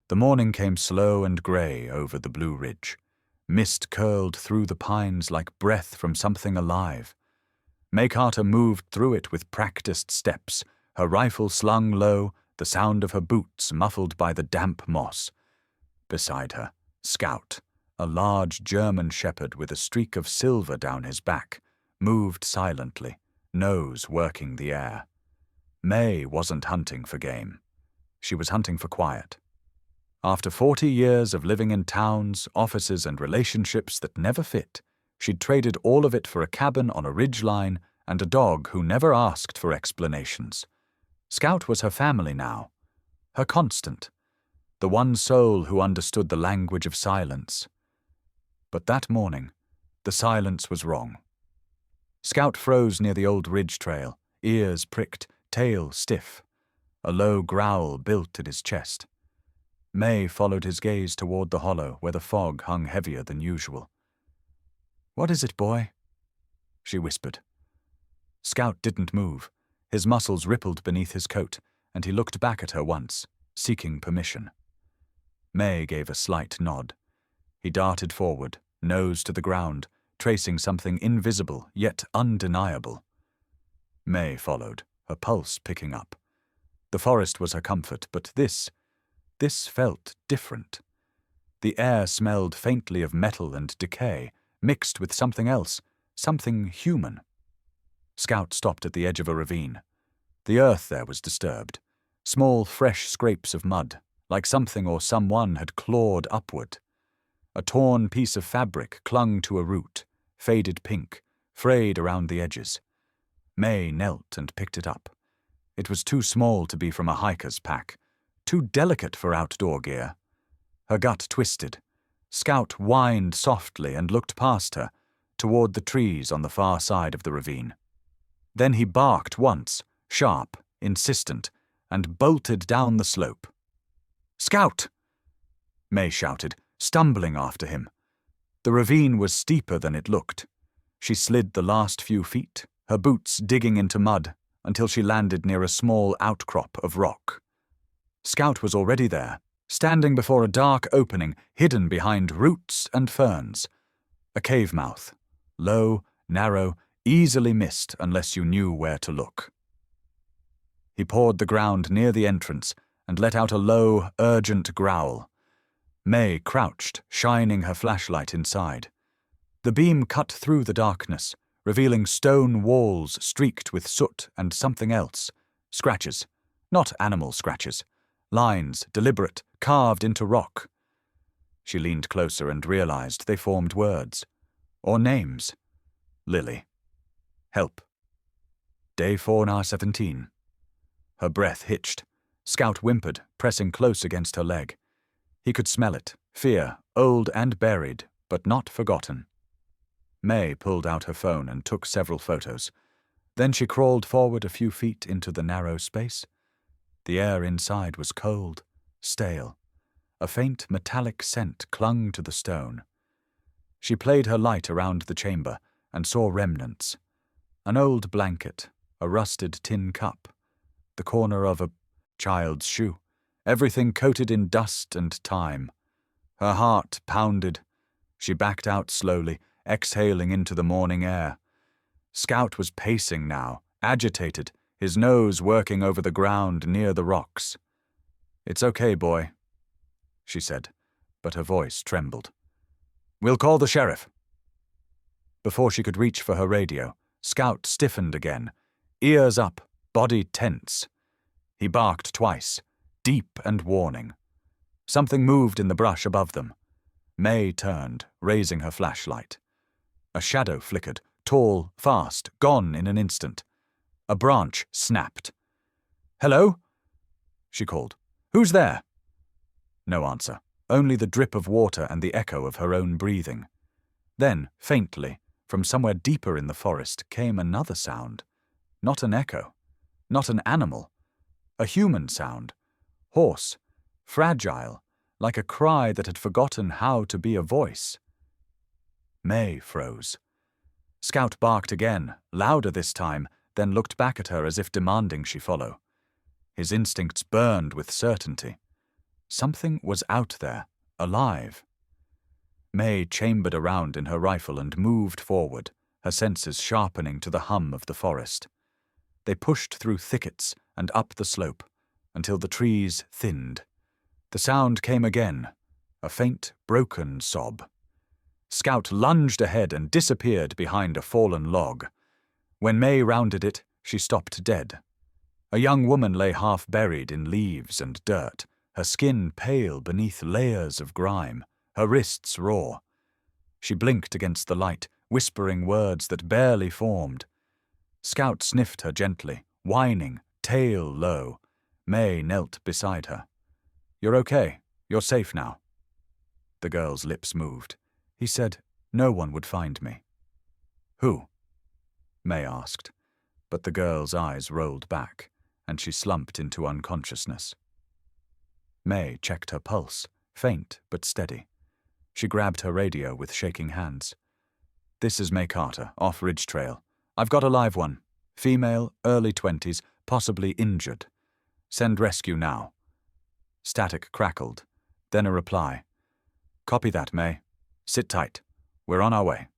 The morning came slow and grey over the blue ridge. Mist curled through the pines like breath from something alive. May Carter moved through it with practiced steps, her rifle slung low, the sound of her boots muffled by the damp moss. Beside her, Scout, a large German shepherd with a streak of silver down his back, moved silently, nose working the air. May wasn't hunting for game. She was hunting for quiet. After 40 years of living in towns, offices, and relationships that never fit, she'd traded all of it for a cabin on a ridgeline and a dog who never asked for explanations. Scout was her family now, her constant, the one soul who understood the language of silence. But that morning, the silence was wrong. Scout froze near the old ridge trail, ears pricked, tail stiff. A low growl built in his chest. May followed his gaze toward the hollow where the fog hung heavier than usual. "What is it, boy?" she whispered. Scout didn't move. His muscles rippled beneath his coat, and he looked back at her once, seeking permission. May gave a slight nod. He darted forward, nose to the ground, tracing something invisible yet undeniable. May followed, her pulse picking up. The forest was her comfort, but this felt different. The air smelled faintly of metal and decay, mixed with something else, something human. Scout stopped at the edge of a ravine. The earth there was disturbed. Small, fresh scrapes of mud, like something or someone had clawed upward. A torn piece of fabric clung to a root, faded pink, frayed around the edges. May knelt and picked it up. It was too small to be from a hiker's pack, too delicate for outdoor gear. Her gut twisted. Scout whined softly and looked past her, toward the trees on the far side of the ravine. Then he barked once, sharp, insistent, and bolted down the slope. "Scout!" May shouted, stumbling after him. The ravine was steeper than it looked. She slid the last few feet, her boots digging into mud, until she landed near a small outcrop of rock. Scout was already there, standing before a dark opening hidden behind roots and ferns. A cave mouth, low, narrow, easily missed unless you knew where to look. He pawed the ground near the entrance and let out a low, urgent growl. May crouched, shining her flashlight inside. The beam cut through the darkness, revealing stone walls streaked with soot and something else. Scratches. Not animal scratches. Lines, deliberate, carved into rock. She leaned closer and realized they formed words. Or names. Lily. Help. Day 4/17. Her breath hitched. Scout whimpered, pressing close against her leg. He could smell it, fear, old and buried, but not forgotten. May pulled out her phone and took several photos. Then she crawled forward a few feet into the narrow space. The air inside was cold, stale. A faint metallic scent clung to the stone. She played her light around the chamber and saw remnants. An old blanket, a rusted tin cup, the corner of a child's shoe, everything coated in dust and time. Her heart pounded. She backed out slowly, exhaling into the morning air. Scout was pacing now, agitated, his nose working over the ground near the rocks. "It's okay, boy," she said, but her voice trembled. "We'll call the sheriff." Before she could reach for her radio, Scout stiffened again, ears up, body tense. He barked twice, deep and warning. Something moved in the brush above them. May turned, raising her flashlight. A shadow flickered, tall, fast, gone in an instant. A branch snapped. "Hello?" she called. "Who's there?" No answer, only the drip of water and the echo of her own breathing. Then, faintly, from somewhere deeper in the forest came another sound. Not an echo, not an animal. A human sound. Hoarse, fragile, like a cry that had forgotten how to be a voice. May froze. Scout barked again, louder this time, then looked back at her as if demanding she follow. His instincts burned with certainty. Something was out there, alive. May chambered around in her rifle and moved forward, her senses sharpening to the hum of the forest. They pushed through thickets and up the slope, until the trees thinned. The sound came again, a faint, broken sob. Scout lunged ahead and disappeared behind a fallen log. When May rounded it, she stopped dead. A young woman lay half buried in leaves and dirt, her skin pale beneath layers of grime, her wrists raw. She blinked against the light, whispering words that barely formed. Scout sniffed her gently, whining, tail low. May knelt beside her. "You're okay. You're safe now." The girl's lips moved. He said no one would find me. "Who?" May asked, but the girl's eyes rolled back, and she slumped into unconsciousness. May checked her pulse, faint but steady. She grabbed her radio with shaking hands. "This is May Carter, off Ridge Trail. I've got a live one. Female, early 20s, possibly injured. Send rescue now." Static crackled, then a reply. "Copy that, May. Sit tight. We're on our way."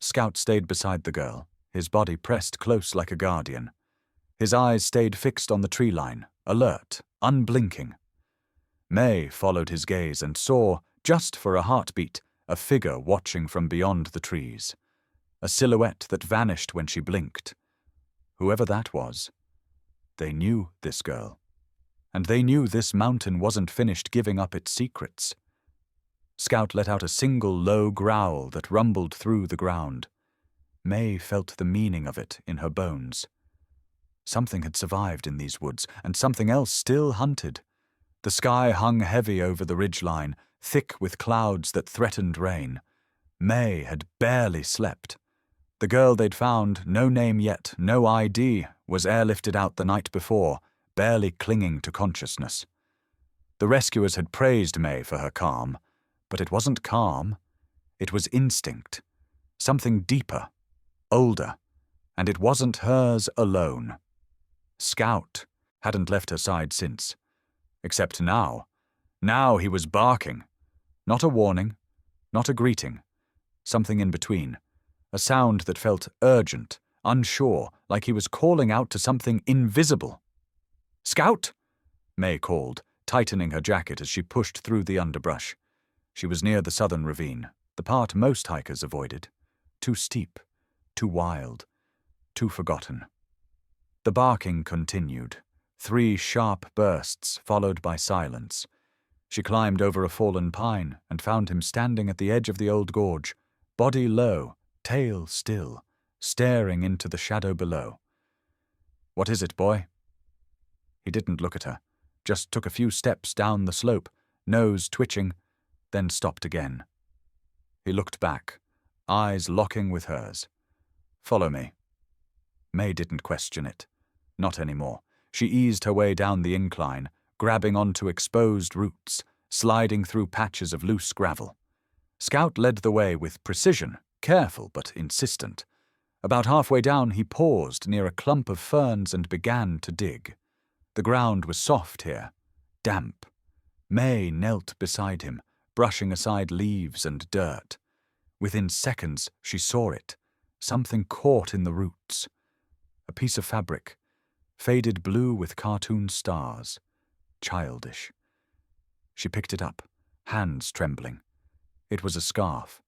Scout stayed beside the girl, his body pressed close like a guardian. His eyes stayed fixed on the tree line, alert, unblinking. May followed his gaze and saw, just for a heartbeat, a figure watching from beyond the trees. A silhouette that vanished when she blinked. Whoever that was. They knew this girl. And they knew this mountain wasn't finished giving up its secrets. Scout let out a single low growl that rumbled through the ground. May felt the meaning of it in her bones. Something had survived in these woods, and something else still hunted. The sky hung heavy over the ridgeline, thick with clouds that threatened rain. May had barely slept. The girl they'd found, no name yet, no ID, was airlifted out the night before, barely clinging to consciousness. The rescuers had praised May for her calm, but it wasn't calm. It was instinct. Something deeper, older, and it wasn't hers alone. Scout hadn't left her side since. Except now. Now he was barking. Not a warning, not a greeting. Something in between. A sound that felt urgent, unsure, like he was calling out to something invisible. "Scout!" May called, tightening her jacket as she pushed through the underbrush. She was near the southern ravine, the part most hikers avoided. Too steep, too wild, too forgotten. The barking continued, 3 sharp bursts followed by silence. She climbed over a fallen pine and found him standing at the edge of the old gorge, body low, tail still, staring into the shadow below. "What is it, boy?" He didn't look at her, just took a few steps down the slope, nose twitching, then stopped again. He looked back, eyes locking with hers. "Follow me." May didn't question it. Not anymore. She eased her way down the incline, grabbing onto exposed roots, sliding through patches of loose gravel. Scout led the way with precision, careful but insistent. About halfway down he paused near a clump of ferns and began to dig. The ground was soft here, damp. May knelt beside him, brushing aside leaves and dirt. Within seconds she saw it, something caught in the roots. A piece of fabric, faded blue with cartoon stars. Childish. She picked it up, hands trembling. It was a scarf.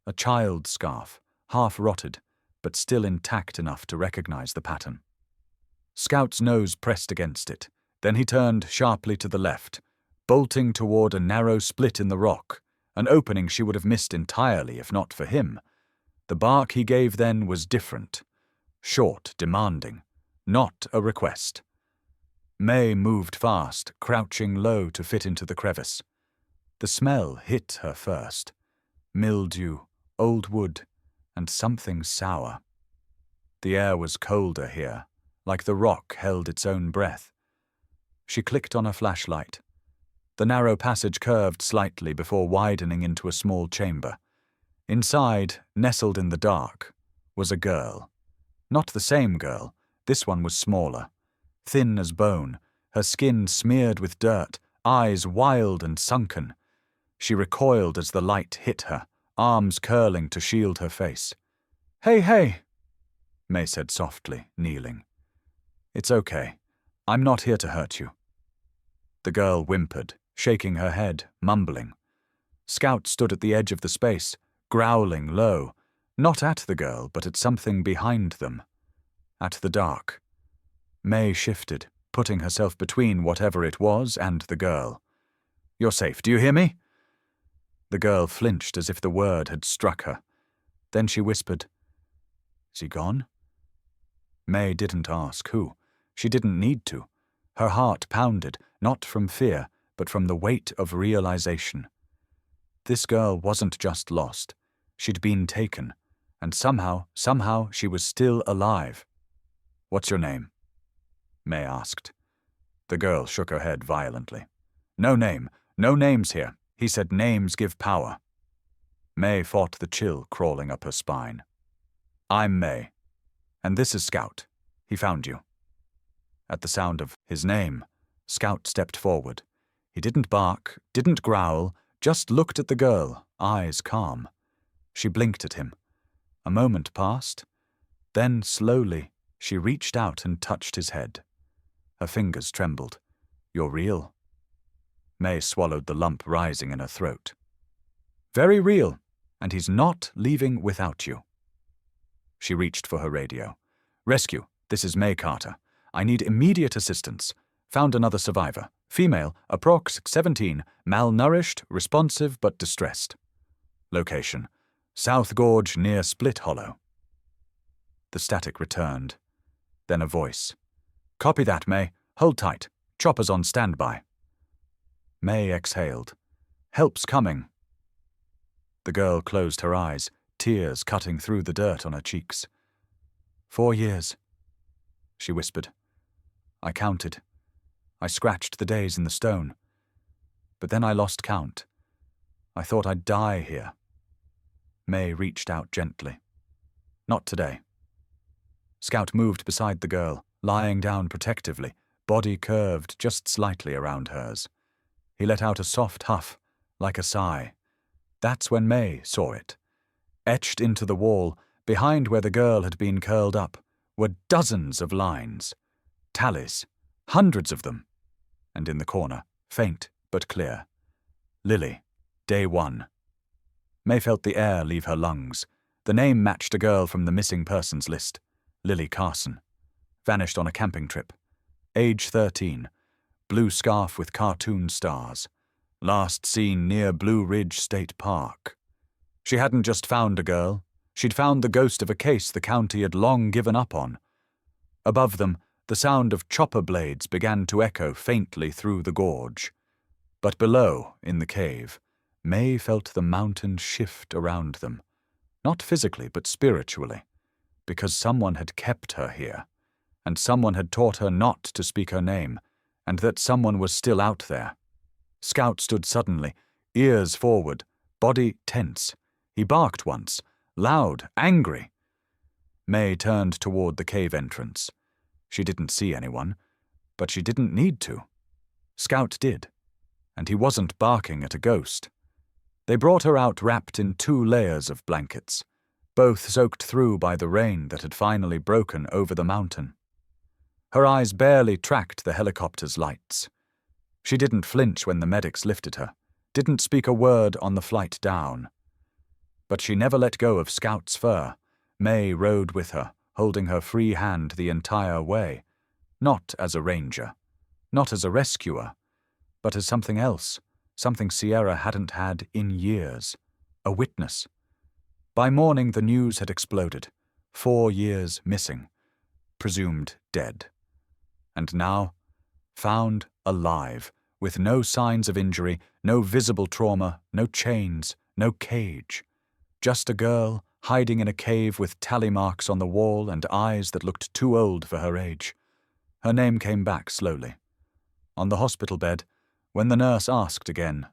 A child's scarf, half rotted, but still intact enough to recognize the pattern. Scout's nose pressed against it. Then he turned sharply to the left, bolting toward a narrow split in the rock, an opening she would have missed entirely if not for him. The bark he gave then was different. Short, demanding. Not a request. May moved fast, crouching low to fit into the crevice. The smell hit her first. Mildew, old wood, and something sour. The air was colder here, like the rock held its own breath. She clicked on her flashlight. The narrow passage curved slightly before widening into a small chamber. Inside, nestled in the dark, was a girl. Not the same girl. This one was smaller. Thin as bone, her skin smeared with dirt, eyes wild and sunken. She recoiled as the light hit her, arms curling to shield her face. "Hey, hey," May said softly, kneeling. "It's okay. I'm not here to hurt you." The girl whimpered, shaking her head, mumbling. Scout stood at the edge of the space, growling low, not at the girl, but at something behind them. At the dark. May shifted, putting herself between whatever it was and the girl. "You're safe, do you hear me?" The girl flinched as if the word had struck her. Then she whispered, "Is he gone?" May didn't ask who. She didn't need to. Her heart pounded, not from fear, but from the weight of realization. This girl wasn't just lost. She'd been taken, and somehow she was still alive. "What's your name?" May asked. The girl shook her head violently. "No name. No names here. He said names give power." May fought the chill crawling up her spine. "I'm May. And this is Scout. He found you." At the sound of his name, Scout stepped forward. He didn't bark, didn't growl, just looked at the girl, eyes calm. She blinked at him. A moment passed. Then, slowly, she reached out and touched his head. Her fingers trembled. "You're real." May swallowed the lump rising in her throat. "Very real, and he's not leaving without you." She reached for her radio. "Rescue, this is May Carter. I need immediate assistance. Found another survivor. Female, approx 17, malnourished, responsive but distressed. Location, South Gorge near Split Hollow." The static returned. Then a voice. "Copy that, May. Hold tight. Chopper's on standby." May exhaled. "Help's coming." The girl closed her eyes, tears cutting through the dirt on her cheeks. 4 years, she whispered. "I counted. I scratched the days in the stone. But then I lost count. I thought I'd die here." May reached out gently. "Not today." Scout moved beside the girl, lying down protectively, body curved just slightly around hers. He let out a soft huff, like a sigh. That's when May saw it. Etched into the wall, behind where the girl had been curled up, were dozens of lines. Tallies, hundreds of them. And in the corner, faint but clear. Lily, day 1. May felt the air leave her lungs. The name matched a girl from the missing persons list. Lily Carson. Vanished on a camping trip. Age 13. Blue scarf with cartoon stars. Last seen near Blue Ridge State Park. She hadn't just found a girl. She'd found the ghost of a case the county had long given up on. Above them, the sound of chopper blades began to echo faintly through the gorge. But below, in the cave, May felt the mountain shift around them. Not physically, but spiritually. Because someone had kept her here. And someone had taught her not to speak her name, and that someone was still out there. Scout stood suddenly, ears forward, body tense. He barked once, loud, angry. May turned toward the cave entrance. She didn't see anyone, but she didn't need to. Scout did, and he wasn't barking at a ghost. They brought her out wrapped in 2 layers of blankets, both soaked through by the rain that had finally broken over the mountain. Her eyes barely tracked the helicopter's lights. She didn't flinch when the medics lifted her, didn't speak a word on the flight down. But she never let go of Scout's fur. May rode with her, holding her free hand the entire way, not as a ranger, not as a rescuer, but as something else, something Sierra hadn't had in years, a witness. By morning the news had exploded. 4 years missing, presumed dead. And now, found alive, with no signs of injury, no visible trauma, no chains, no cage. Just a girl hiding in a cave with tally marks on the wall and eyes that looked too old for her age. Her name came back slowly. On the hospital bed, when the nurse asked again,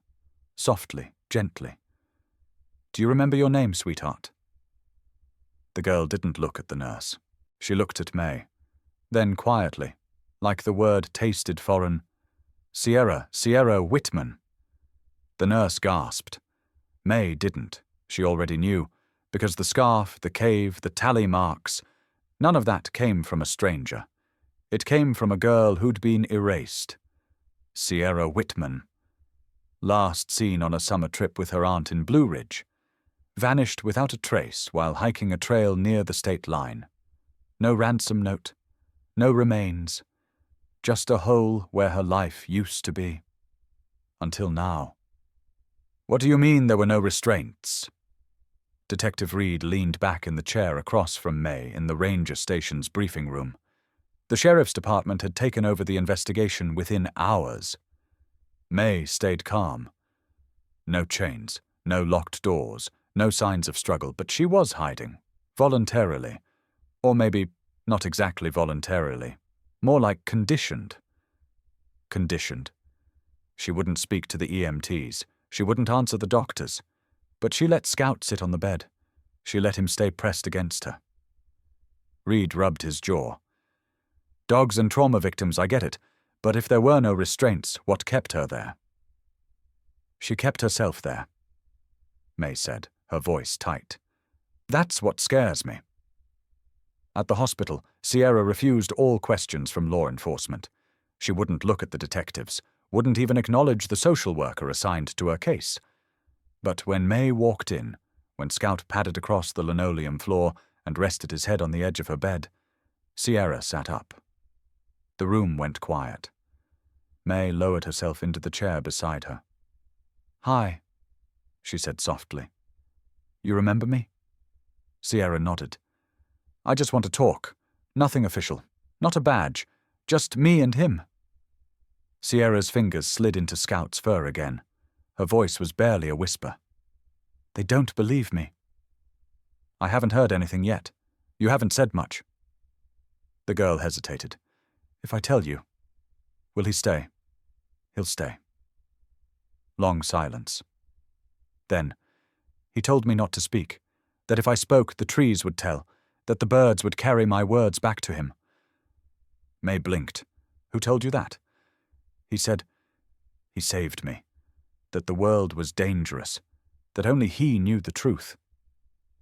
softly, gently, "Do you remember your name, sweetheart?" The girl didn't look at the nurse. She looked at May. Then quietly, like the word tasted foreign, Sierra Whitman." The nurse gasped. May didn't. She already knew, because the scarf, the cave, the tally marks, none of that came from a stranger. It came from a girl who'd been erased. Sierra Whitman. Last seen on a summer trip with her aunt in Blue Ridge. Vanished without a trace while hiking a trail near the state line. No ransom note. No remains. Just a hole where her life used to be. Until now. "What do you mean there were no restraints?" Detective Reed leaned back in the chair across from May in the ranger station's briefing room. The sheriff's department had taken over the investigation within hours. May stayed calm. No chains, no locked doors, no signs of struggle, but she was hiding. Voluntarily. Or maybe not exactly voluntarily. More like conditioned. Conditioned. She wouldn't speak to the EMTs. She wouldn't answer the doctors. But she let Scout sit on the bed. She let him stay pressed against her. Reed rubbed his jaw. "Dogs and trauma victims, I get it. But if there were no restraints, what kept her there?" "She kept herself there," May said, her voice tight. "That's what scares me." At the hospital, Sierra refused all questions from law enforcement. She wouldn't look at the detectives, wouldn't even acknowledge the social worker assigned to her case. But when May walked in, when Scout padded across the linoleum floor and rested his head on the edge of her bed, Sierra sat up. The room went quiet. May lowered herself into the chair beside her. "Hi," she said softly. "You remember me?" Sierra nodded. "I just want to talk. Nothing official. Not a badge. Just me and him." Sierra's fingers slid into Scout's fur again. Her voice was barely a whisper. "They don't believe me." "I haven't heard anything yet. You haven't said much." The girl hesitated. "If I tell you, will he stay?" "He'll stay." Long silence. Then, "He told me not to speak, that if I spoke, the trees would tell, that the birds would carry my words back to him." May blinked. "Who told you that?" "He said, he saved me, that the world was dangerous, that only he knew the truth."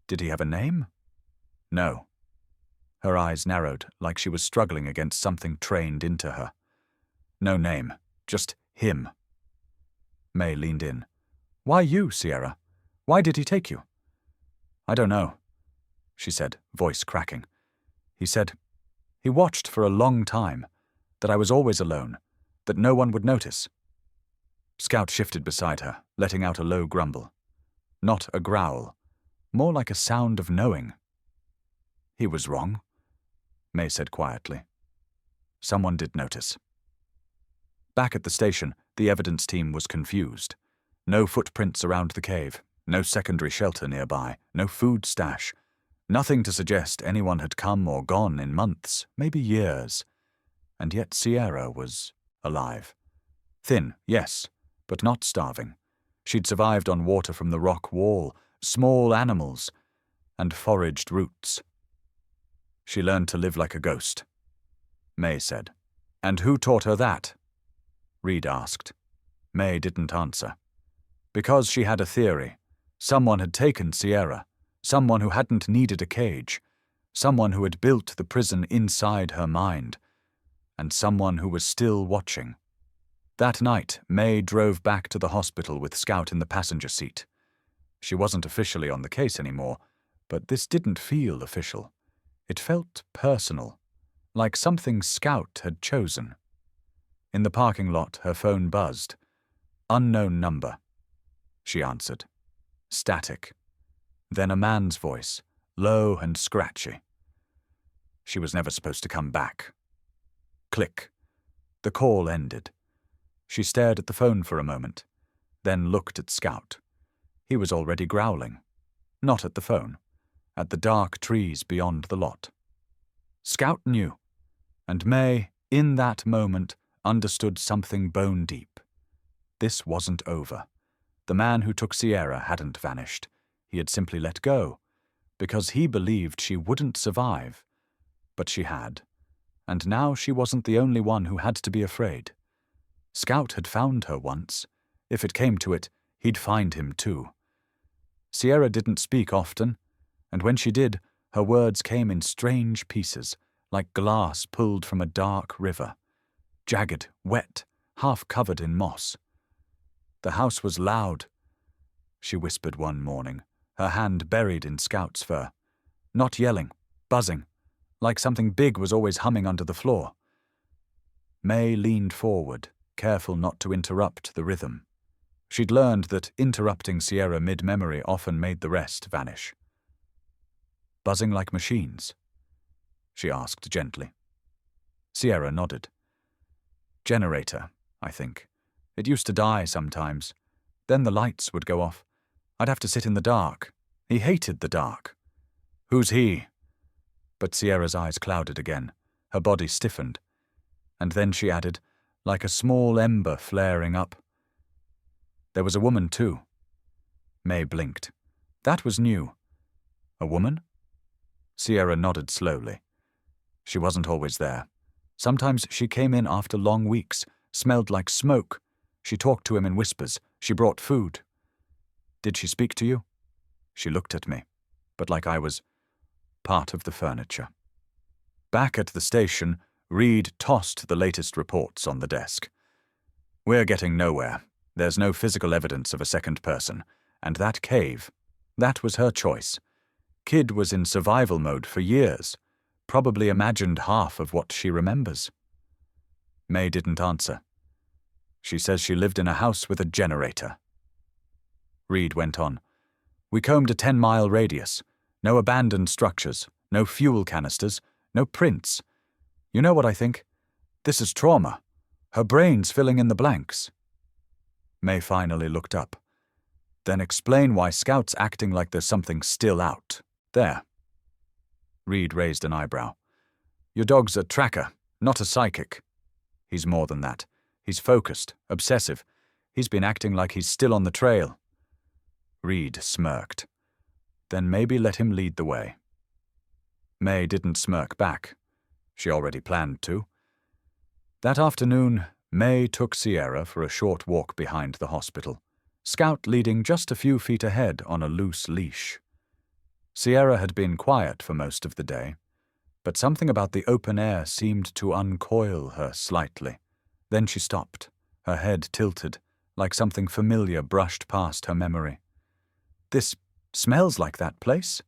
"Did he have a name?" "No." Her eyes narrowed, like she was struggling against something trained into her. "No name, just him." May leaned in. "Why you, Sierra? Why did he take you?" "I don't know," she said, voice cracking. "He said, he watched for a long time, that I was always alone, that no one would notice." Scout shifted beside her, letting out a low grumble. Not a growl, more like a sound of knowing. "He was wrong," May said quietly. "Someone did notice." Back at the station, the evidence team was confused. No footprints around the cave, no secondary shelter nearby, no food stash. Nothing to suggest anyone had come or gone in months, maybe years. And yet Sierra was alive. Thin, yes, but not starving. She'd survived on water from the rock wall, small animals, and foraged roots. "She learned to live like a ghost," May said. "And who taught her that?" Reed asked. May didn't answer. Because she had a theory. Someone had taken Sierra, someone who hadn't needed a cage, someone who had built the prison inside her mind, and someone who was still watching. That night, May drove back to the hospital with Scout in the passenger seat. She wasn't officially on the case anymore, but this didn't feel official. It felt personal, like something Scout had chosen. In the parking lot, her phone buzzed. Unknown number. She answered. Static. Then a man's voice, low and scratchy. She was never supposed to come back. Click. The call ended. She stared at the phone for a moment, then looked at Scout. He was already growling. Not at the phone, at the dark trees beyond the lot. Scout knew, and May, in that moment, understood something bone deep. This wasn't over. The man who took Sierra hadn't vanished. He had simply let go, because he believed she wouldn't survive. But she had, and now she wasn't the only one who had to be afraid. Scout had found her once. If it came to it, he'd find him too. Sierra didn't speak often, and when she did, her words came in strange pieces, like glass pulled from a dark river, jagged, wet, half covered in moss. The house was loud, she whispered one morning, her hand buried in Scout's fur. Not yelling, buzzing, like something big was always humming under the floor. May leaned forward, careful not to interrupt the rhythm. She'd learned that interrupting Sierra mid-memory often made the rest vanish. "Buzzing like machines?" she asked gently. Sierra nodded. "Generator, I think. It used to die sometimes. Then the lights would go off. I'd have to sit in the dark. He hated the dark." "Who's he?" But Sierra's eyes clouded again. Her body stiffened. And then she added, like a small ember flaring up, "There was a woman too." May blinked. That was new. A woman? Sierra nodded slowly. She wasn't always there. Sometimes she came in after long weeks, smelled like smoke. She talked to him in whispers. She brought food. "Did she speak to you?" She looked at me, but like I was part of the furniture. Back at the station, Reed tossed the latest reports on the desk. "We're getting nowhere. There's no physical evidence of a second person. And that cave, that was her choice. Kid was in survival mode for years. Probably imagined half of what she remembers." May didn't answer. "She says she lived in a house with a generator." Reed went on. "We combed a 10-mile radius. No abandoned structures, no fuel canisters, no prints. You know what I think? This is trauma. Her brain's filling in the blanks." May finally looked up. "Then explain why Scout's acting like there's something still out there." Reed raised an eyebrow. "Your dog's a tracker, not a psychic." "He's more than that. He's focused, obsessive. He's been acting like he's still on the trail." Reed smirked. "Then maybe let him lead the way." May didn't smirk back. She already planned to. That afternoon, May took Sierra for a short walk behind the hospital, Scout leading just a few feet ahead on a loose leash. Sierra had been quiet for most of the day, but something about the open air seemed to uncoil her slightly. Then she stopped, her head tilted, like something familiar brushed past her memory. "This smells like that place."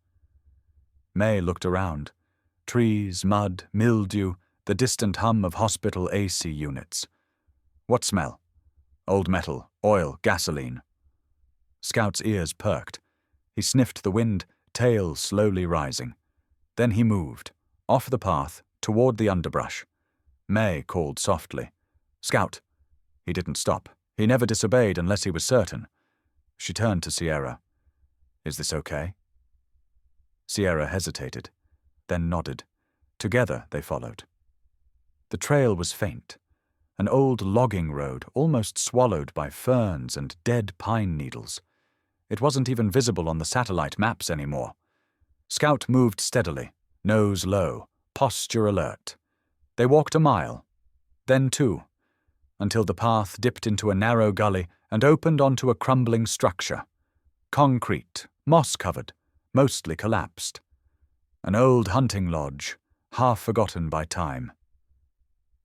May looked around. Trees, mud, mildew, the distant hum of hospital AC units. "What smell?" "Old metal, oil, gasoline." Scout's ears perked. He sniffed the wind, tail slowly rising. Then he moved, off the path, toward the underbrush. May called softly, "Scout." He didn't stop. He never disobeyed unless he was certain. She turned to Sierra. "Is this okay?" Sierra hesitated, then nodded. Together they followed. The trail was faint. An old logging road almost swallowed by ferns and dead pine needles. It wasn't even visible on the satellite maps anymore. Scout moved steadily, nose low, posture alert. They walked a mile, then 2, until the path dipped into a narrow gully and opened onto a crumbling structure. Concrete, moss-covered, mostly collapsed. An old hunting lodge, half forgotten by time.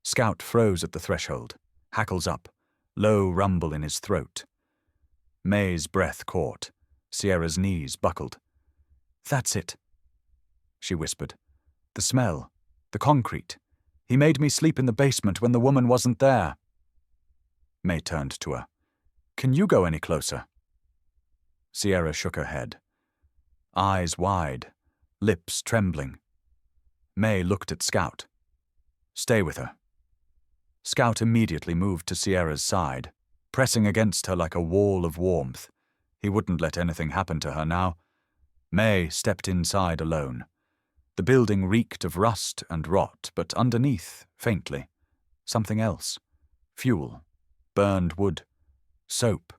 Scout froze at the threshold, hackles up, low rumble in his throat. May's breath caught. Sierra's knees buckled. "That's it," she whispered. "The smell, the concrete. He made me sleep in the basement when the woman wasn't there." May turned to her. "Can you go any closer?" Sierra shook her head. Eyes wide, lips trembling. May looked at Scout. "Stay with her." Scout immediately moved to Sierra's side, pressing against her like a wall of warmth. He wouldn't let anything happen to her now. May stepped inside alone. The building reeked of rust and rot, but underneath, faintly, something else. Fuel, burned wood, soap.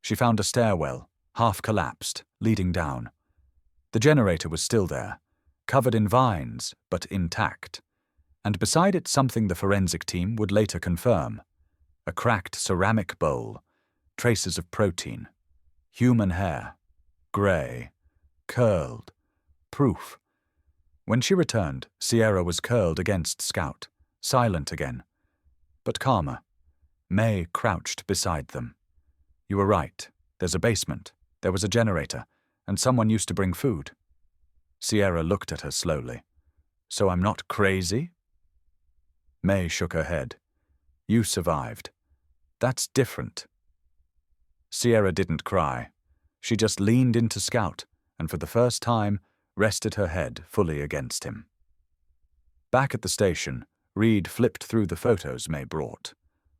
She found a stairwell, half collapsed, leading down. The generator was still there, covered in vines, but intact. And beside it something the forensic team would later confirm. A cracked ceramic bowl, traces of protein, human hair, grey, curled, proof. When she returned, Sierra was curled against Scout, silent again, but calmer. May crouched beside them. You were right. There's a basement. There was a generator, and someone used to bring food. Sierra looked at her slowly. So I'm not crazy? May shook her head. You survived. That's different. Sierra didn't cry. She just leaned into Scout, and for the first time, rested her head fully against him. Back at the station, Reed flipped through the photos May brought.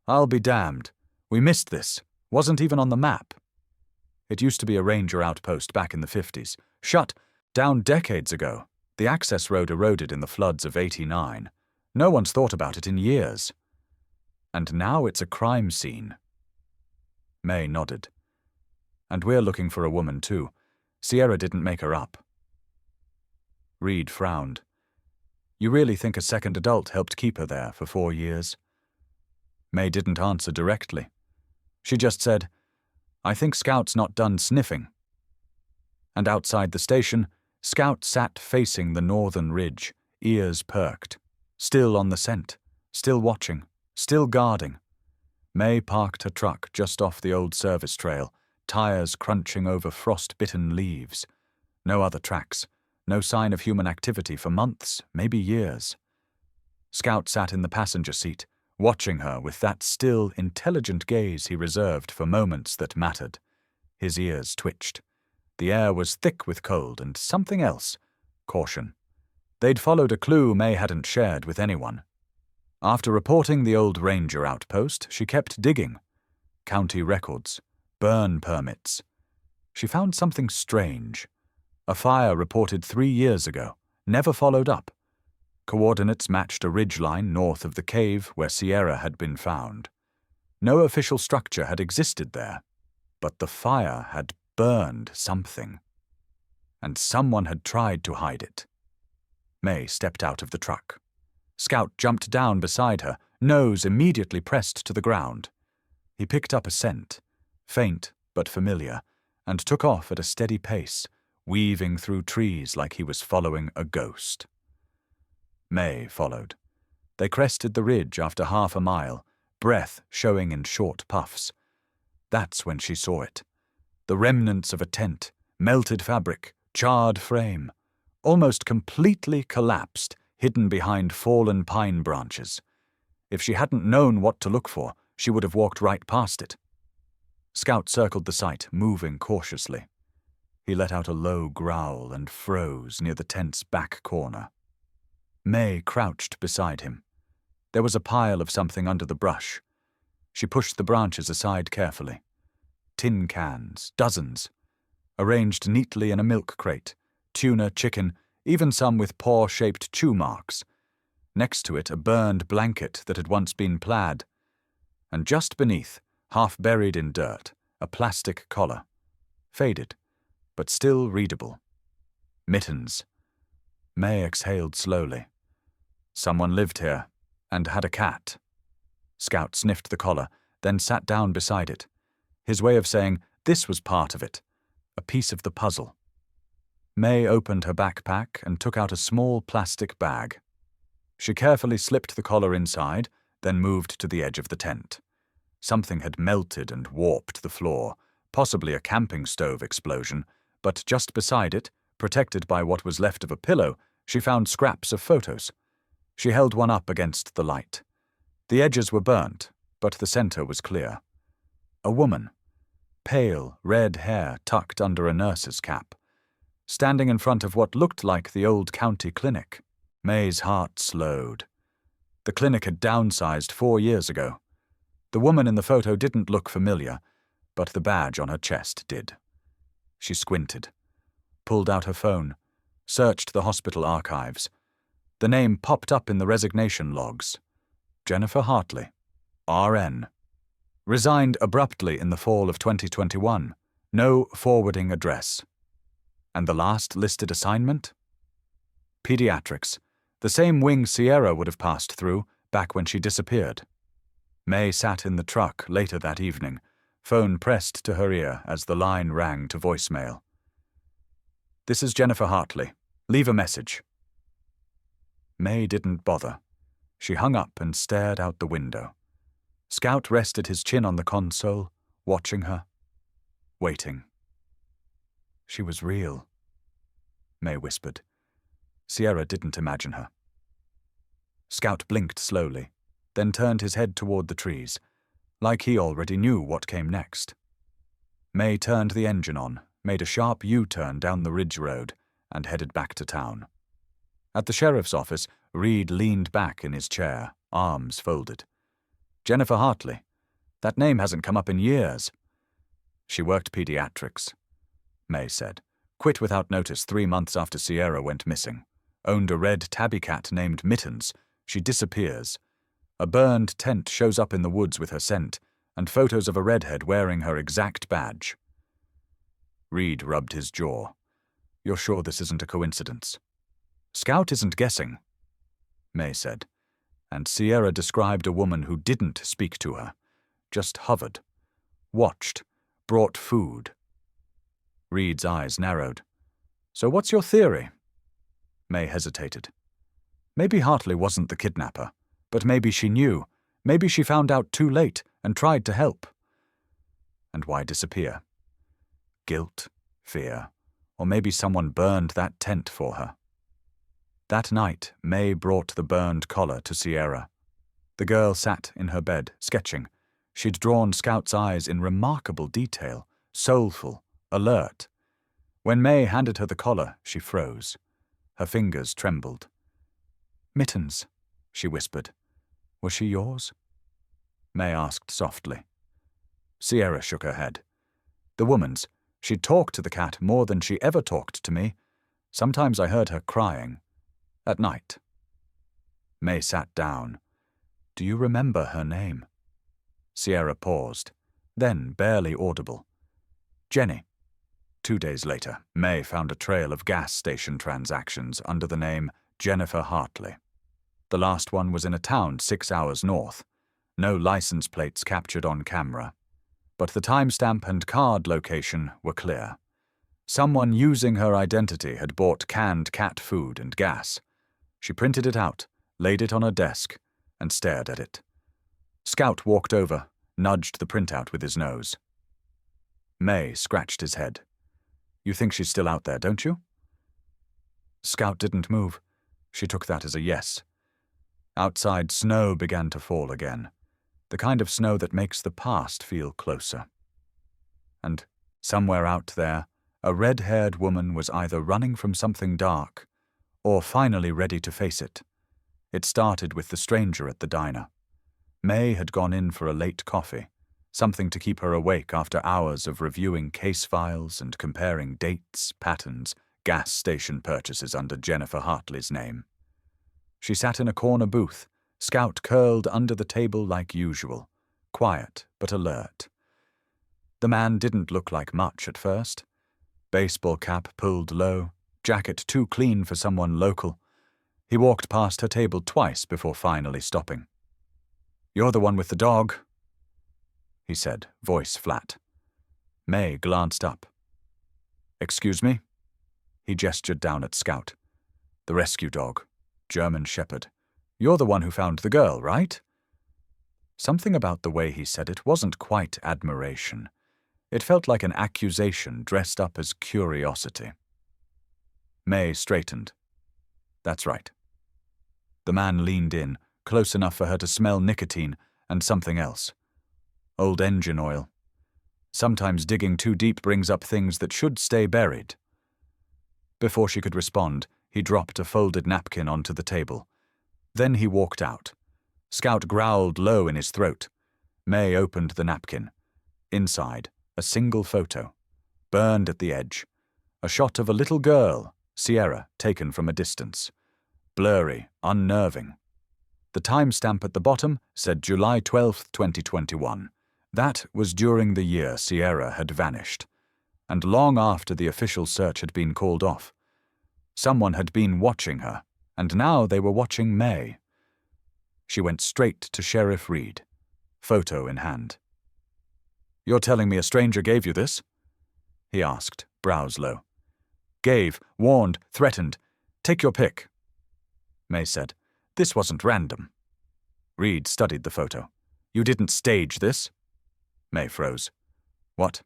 I'll be damned. We missed this. Wasn't even on the map. It used to be a ranger outpost back in the 50s. Shut down decades ago. The access road eroded in the floods of '89. No one's thought about it in years. And now it's a crime scene. May nodded. And we're looking for a woman too. Sierra didn't make her up. Reed frowned. You really think a second adult helped keep her there for 4 years? May didn't answer directly. She just said, I think Scout's not done sniffing. And outside the station, Scout sat facing the northern ridge, ears perked, still on the scent, still watching, still guarding. May parked her truck just off the old service trail, tires crunching over frost-bitten leaves. No other tracks, no sign of human activity for months, maybe years. Scout sat in the passenger seat, watching her with that still, intelligent gaze he reserved for moments that mattered. His ears twitched. The air was thick with cold and something else. Caution. They'd followed a clue May hadn't shared with anyone. After reporting the old ranger outpost, she kept digging. County records, burn permits. She found something strange. A fire reported 3 years ago, never followed up. Coordinates matched a ridgeline north of the cave where Sierra had been found. No official structure had existed there, but the fire had burned something. And someone had tried to hide it. May stepped out of the truck. Scout jumped down beside her, nose immediately pressed to the ground. He picked up a scent, faint but familiar, and took off at a steady pace, weaving through trees like he was following a ghost. May followed. They crested the ridge after half a mile, breath showing in short puffs. That's when she saw it. The remnants of a tent, melted fabric, charred frame, almost completely collapsed, hidden behind fallen pine branches. If she hadn't known what to look for, she would have walked right past it. Scout circled the site, moving cautiously. He let out a low growl and froze near the tent's back corner. May crouched beside him. There was a pile of something under the brush. She pushed the branches aside carefully. Tin cans, dozens, arranged neatly in a milk crate, tuna, chicken, even some with paw-shaped chew marks. Next to it, a burned blanket that had once been plaid. And just beneath, half buried in dirt, a plastic collar. Faded, but still readable. Mittens. May exhaled slowly. Someone lived here, and had a cat. Scout sniffed the collar, then sat down beside it. His way of saying, this was part of it, a piece of the puzzle. May opened her backpack and took out a small plastic bag. She carefully slipped the collar inside, then moved to the edge of the tent. Something had melted and warped the floor, possibly a camping stove explosion, but just beside it, protected by what was left of a pillow, she found scraps of photos. She held one up against the light. The edges were burnt, but the center was clear. A woman, pale, red hair tucked under a nurse's cap, standing in front of what looked like the old county clinic. May's heart slowed. The clinic had downsized 4 years ago. The woman in the photo didn't look familiar, but the badge on her chest did. She squinted, pulled out her phone, searched the hospital archives. The name popped up in the resignation logs. Jennifer Hartley, RN. Resigned abruptly in the fall of 2021. No forwarding address. And the last listed assignment? Pediatrics, the same wing Sierra would have passed through back when she disappeared. May sat in the truck later that evening, phone pressed to her ear as the line rang to voicemail. "This is Jennifer Hartley. Leave a message." May didn't bother. She hung up and stared out the window. Scout rested his chin on the console, watching her, waiting. She was real, May whispered. Sierra didn't imagine her. Scout blinked slowly, then turned his head toward the trees, like he already knew what came next. May turned the engine on, made a sharp U-turn down the ridge road, and headed back to town. At the sheriff's office, Reed leaned back in his chair, arms folded. "Jennifer Hartley. That name hasn't come up in years." "She worked pediatrics," May said. "Quit without notice 3 months after Sierra went missing. Owned a red tabby cat named Mittens. She disappears. A burned tent shows up in the woods with her scent, and photos of a redhead wearing her exact badge." Reed rubbed his jaw. "You're sure this isn't a coincidence?" "Scout isn't guessing," May said, and Sierra described a woman who didn't speak to her, just hovered, watched, brought food. Reed's eyes narrowed. "So what's your theory?" May hesitated. Maybe Hartley wasn't the kidnapper, but maybe she knew. Maybe she found out too late and tried to help. And why disappear? Guilt, fear, or maybe someone burned that tent for her. That night, May brought the burned collar to Sierra. The girl sat in her bed, sketching. She'd drawn Scout's eyes in remarkable detail, soulful, alert. When May handed her the collar, she froze. Her fingers trembled. "Mittens," she whispered. "Was she yours?" May asked softly. Sierra shook her head. "The woman's. She'd talked to the cat more than she ever talked to me. Sometimes I heard her crying. At night." May sat down. "Do you remember her name?" Sierra paused, then barely audible. "Jenny." 2 days later, May found a trail of gas station transactions under the name Jennifer Hartley. The last one was in a town 6 hours north. No license plates captured on camera. But the timestamp and card location were clear. Someone using her identity had bought canned cat food and gas. She printed it out, laid it on her desk, and stared at it. Scout walked over, nudged the printout with his nose. May scratched his head. "You think she's still out there, don't you?" Scout didn't move. She took that as a yes. Outside, snow began to fall again, the kind of snow that makes the past feel closer. And somewhere out there, a red-haired woman was either running from something dark or finally ready to face it. It started with the stranger at the diner. May had gone in for a late coffee, something to keep her awake after hours of reviewing case files and comparing dates, patterns, gas station purchases under Jennifer Hartley's name. She sat in a corner booth, Scout curled under the table like usual, quiet but alert. The man didn't look like much at first. Baseball cap pulled low, jacket too clean for someone local. He walked past her table twice before finally stopping. "You're the one with the dog," he said, voice flat. May glanced up. "Excuse me?" He gestured down at Scout. "The rescue dog, German Shepherd. You're the one who found the girl, right?" Something about the way he said it wasn't quite admiration. It felt like an accusation dressed up as curiosity. May straightened. "That's right." The man leaned in, close enough for her to smell nicotine and something else. Old engine oil. Sometimes digging too deep brings up things that should stay buried. Before she could respond, he dropped a folded napkin onto the table. Then he walked out. Scout growled low in his throat. May opened the napkin. Inside, a single photo, burned at the edge. A shot of a little girl, Sierra, taken from a distance. Blurry, unnerving. The timestamp at the bottom said July 12th, 2021. That was during the year Sierra had vanished, and long after the official search had been called off. Someone had been watching her, and now they were watching May. She went straight to Sheriff Reed, photo in hand. "You're telling me a stranger gave you this?" he asked, brows low. "Gave, warned, threatened. Take your pick." May said, "This wasn't random." Reed studied the photo. "You didn't stage this?" May froze. "What?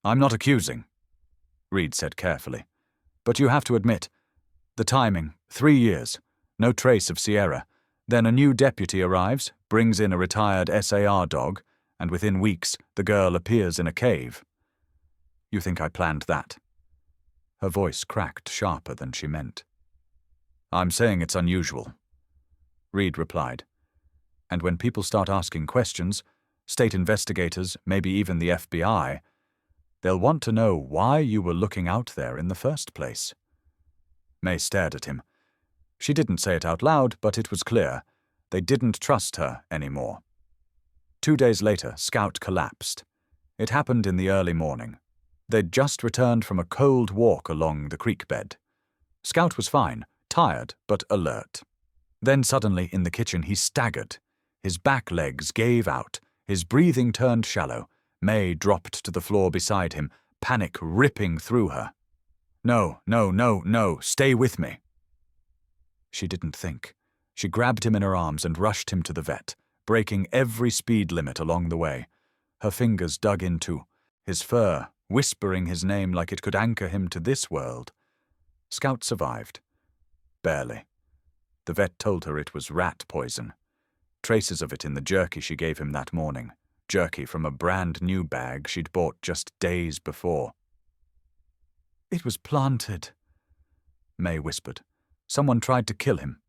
I'm not accusing," Reed said carefully. "But you have to admit, the timing, 3 years, no trace of Sierra. Then a new deputy arrives, brings in a retired SAR dog, and within weeks the girl appears in a cave. You think I planned that?" Her voice cracked sharper than she meant. "I'm saying it's unusual," Reed replied. "And when people start asking questions, state investigators, maybe even the FBI, they'll want to know why you were looking out there in the first place." May stared at him. She didn't say it out loud, but it was clear. They didn't trust her anymore. 2 days later, Scout collapsed. It happened in the early morning. They'd just returned from a cold walk along the creek bed. Scout was fine, tired but alert. Then suddenly, in the kitchen, he staggered. His back legs gave out. His breathing turned shallow. May dropped to the floor beside him, panic ripping through her. "No, no, no, no, stay with me." She didn't think. She grabbed him in her arms and rushed him to the vet, breaking every speed limit along the way. Her fingers dug into his fur, whispering his name like it could anchor him to this world. Scout survived. Barely. The vet told her it was rat poison. Traces of it in the jerky she gave him that morning. Jerky from a brand new bag she'd bought just days before. "It was planted," May whispered. "Someone tried to kill him."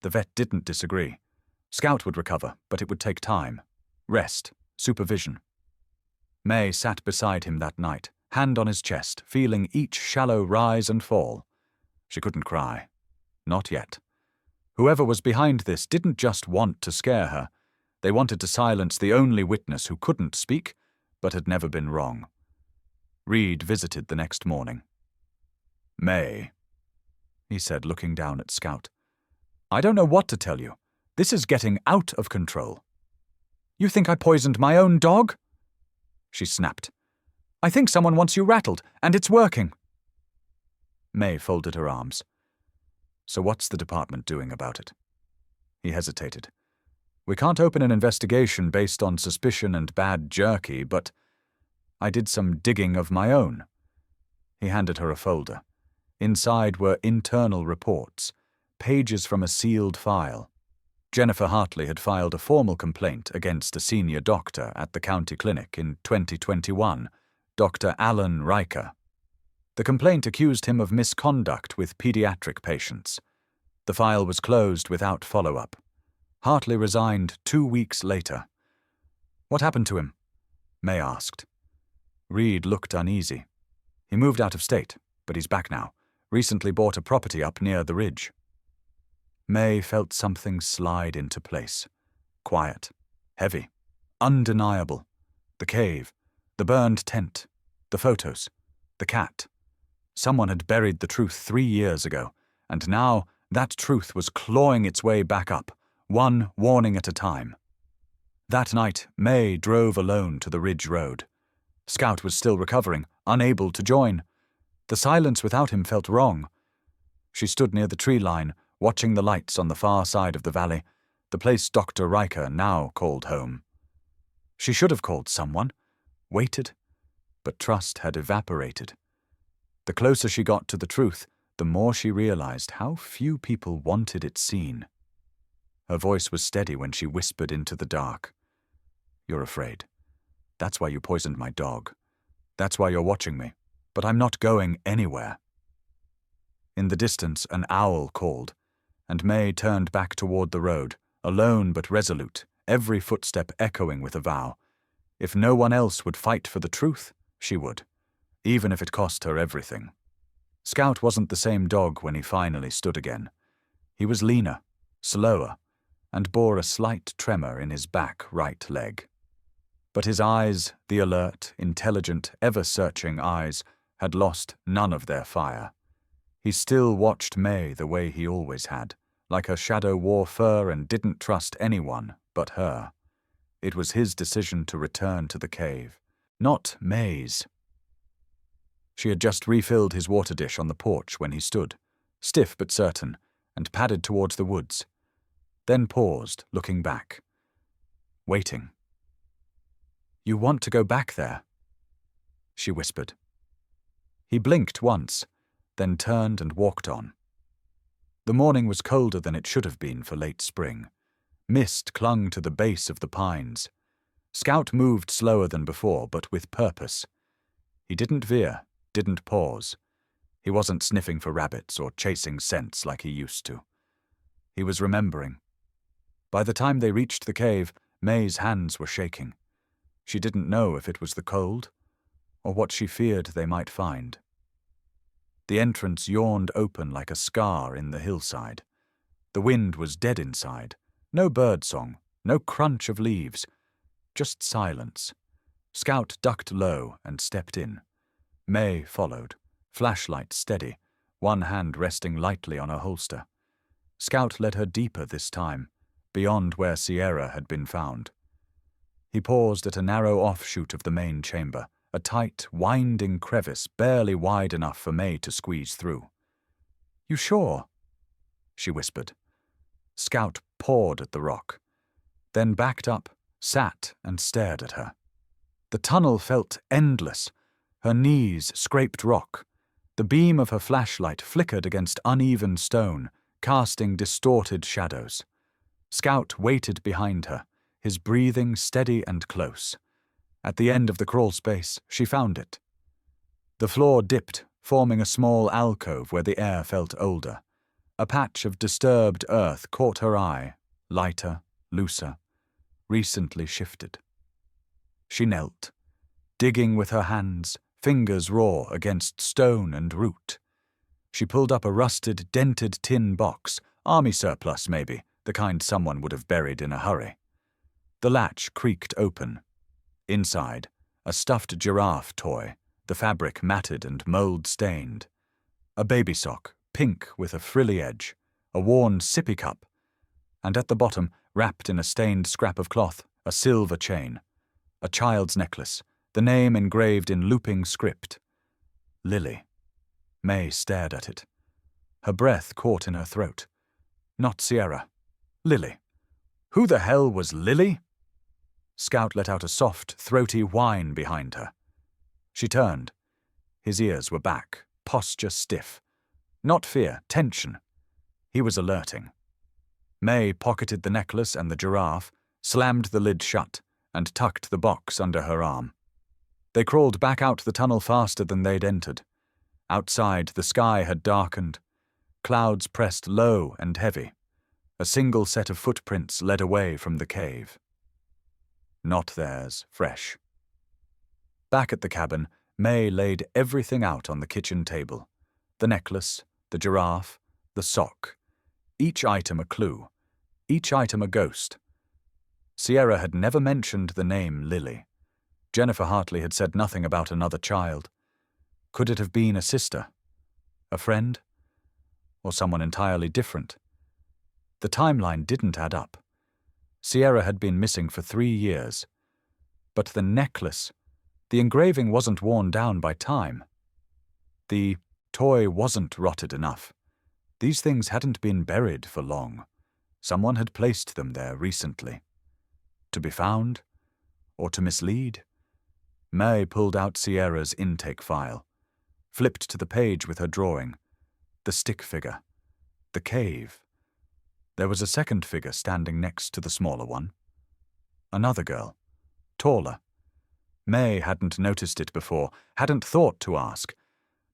The vet didn't disagree. Scout would recover, but it would take time. Rest. Supervision. May sat beside him that night, hand on his chest, feeling each shallow rise and fall. She couldn't cry. Not yet. Whoever was behind this didn't just want to scare her. They wanted to silence the only witness who couldn't speak, but had never been wrong. Reed visited the next morning. "May," he said, looking down at Scout. "I don't know what to tell you. This is getting out of control." "You think I poisoned my own dog?" she snapped. "I think someone wants you rattled, and it's working." May folded her arms. "So what's the department doing about it?" He hesitated. "We can't open an investigation based on suspicion and bad jerky, but I did some digging of my own." He handed her a folder. Inside were internal reports, pages from a sealed file. Jennifer Hartley had filed a formal complaint against a senior doctor at the county clinic in 2021, Dr. Alan Riker. The complaint accused him of misconduct with pediatric patients. The file was closed without follow-up. Hartley resigned 2 weeks later. "What happened to him?" May asked. Reed looked uneasy. "He moved out of state, but he's back now. Recently bought a property up near the ridge." May felt something slide into place. Quiet, heavy, undeniable. The cave, the burned tent, the photos, the cat. Someone had buried the truth 3 years ago, and now that truth was clawing its way back up, one warning at a time. That night, May drove alone to the Ridge Road. Scout was still recovering, unable to join. The silence without him felt wrong. She stood near the tree line, watching the lights on the far side of the valley, the place Dr. Riker now called home. She should have called someone, waited, but trust had evaporated. The closer she got to the truth, the more she realized how few people wanted it seen. Her voice was steady when she whispered into the dark. "You're afraid. That's why you poisoned my dog. That's why you're watching me. But I'm not going anywhere." In the distance, an owl called, and May turned back toward the road, alone but resolute, every footstep echoing with a vow. If no one else would fight for the truth, she would, even if it cost her everything. Scout wasn't the same dog when he finally stood again. He was leaner, slower, and bore a slight tremor in his back right leg. But his eyes, the alert, intelligent, ever-searching eyes, had lost none of their fire. He still watched May the way he always had, like her shadow wore fur and didn't trust anyone but her. It was his decision to return to the cave, not May's. She had just refilled his water dish on the porch when he stood, stiff but certain, and padded towards the woods, then paused, looking back, waiting. "You want to go back there?" she whispered. He blinked once, then turned and walked on. The morning was colder than it should have been for late spring. Mist clung to the base of the pines. Scout moved slower than before, but with purpose. He didn't veer, didn't pause. He wasn't sniffing for rabbits or chasing scents like he used to. He was remembering. By the time they reached the cave, May's hands were shaking. She didn't know if it was the cold or what she feared they might find. The entrance yawned open like a scar in the hillside. The wind was dead inside. No bird song, no crunch of leaves, just silence. Scout ducked low and stepped in. May followed, flashlight steady, one hand resting lightly on her holster. Scout led her deeper this time, beyond where Sierra had been found. He paused at a narrow offshoot of the main chamber, a tight, winding crevice barely wide enough for May to squeeze through. "You sure?" she whispered. Scout pawed at the rock, then backed up, sat and stared at her. The tunnel felt endless. Her knees scraped rock. The beam of her flashlight flickered against uneven stone, casting distorted shadows. Scout waited behind her, his breathing steady and close. At the end of the crawl space, she found it. The floor dipped, forming a small alcove where the air felt older. A patch of disturbed earth caught her eye, lighter, looser, recently shifted. She knelt, digging with her hands, fingers raw against stone and root. She pulled up a rusted, dented tin box, army surplus maybe, the kind someone would have buried in a hurry. The latch creaked open. Inside, a stuffed giraffe toy, the fabric matted and mold-stained. A baby sock, pink with a frilly edge, a worn sippy cup, and at the bottom, wrapped in a stained scrap of cloth, a silver chain. A child's necklace, the name engraved in looping script. Lily. May stared at it. Her breath caught in her throat. Not Sierra. Lily. Who the hell was Lily? Scout let out a soft, throaty whine behind her. She turned. His ears were back, posture stiff. Not fear, tension. He was alerting. May pocketed the necklace and the giraffe, slammed the lid shut, and tucked the box under her arm. They crawled back out the tunnel faster than they'd entered. Outside, the sky had darkened. Clouds pressed low and heavy. A single set of footprints led away from the cave. Not theirs, fresh. Back at the cabin, May laid everything out on the kitchen table. The necklace, the giraffe, the sock. Each item a clue. Each item a ghost. Sierra had never mentioned the name Lily. Jennifer Hartley had said nothing about another child. Could it have been a sister? A friend? Or someone entirely different? The timeline didn't add up. Sierra had been missing for 3 years. But the necklace, the engraving wasn't worn down by time. The toy wasn't rotted enough. These things hadn't been buried for long. Someone had placed them there recently. To be found? Or to mislead? May pulled out Sierra's intake file, flipped to the page with her drawing. The stick figure. The cave. There was a second figure standing next to the smaller one. Another girl. Taller. May hadn't noticed it before, hadn't thought to ask.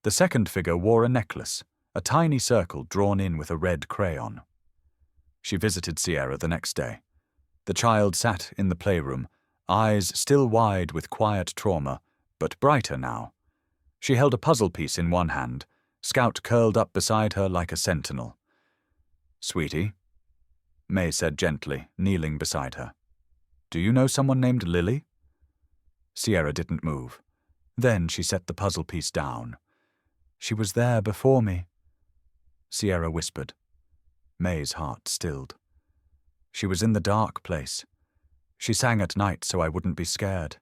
The second figure wore a necklace, a tiny circle drawn in with a red crayon. She visited Sierra the next day. The child sat in the playroom, eyes still wide with quiet trauma, but brighter now. She held a puzzle piece in one hand, Scout curled up beside her like a sentinel. "Sweetie," May said gently, kneeling beside her. "Do you know someone named Lily?" Sierra didn't move. Then she set the puzzle piece down. "She was there before me," Sierra whispered. May's heart stilled. She was in the dark place. She sang at night so I wouldn't be scared.